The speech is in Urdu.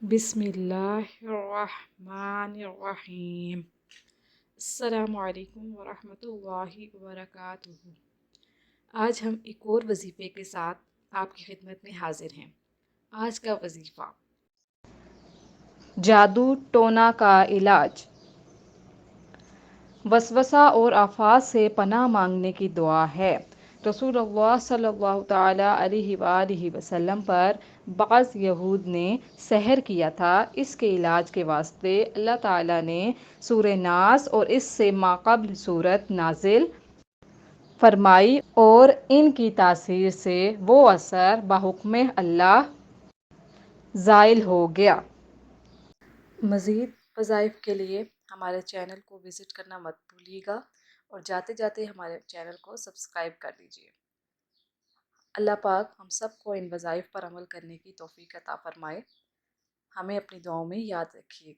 بسم اللہ الرحمن الرحیم۔ السلام علیکم ورحمۃ اللہ وبرکاتہ۔ آج ہم ایک اور وظیفے کے ساتھ آپ کی خدمت میں حاضر ہیں۔ آج کا وظیفہ جادو ٹونا کا علاج۔ وسوسہ اور آفات سے پناہ مانگنے کی دعا ہے۔ رسول اللہ صلی اللہ تعالی علیہ وآلہ وسلم پر بعض یہود نے سحر کیا تھا۔ اس کے علاج کے واسطے اللہ تعالیٰ نے سورہ ناس اور اس سے ماقبل سورت نازل فرمائی اور ان کی تاثیر سے وہ اثر بحکم اللہ زائل ہو گیا۔ مزید وظائف کے لیے ہمارے چینل کو وزٹ کرنا مت بھولیے گا اور جاتے جاتے ہمارے چینل کو سبسکرائب کر دیجیے۔ اللہ پاک ہم سب کو ان وظائف پر عمل کرنے کی توفیق عطا فرمائے۔ ہمیں اپنی دعاؤں میں یاد رکھیے گا۔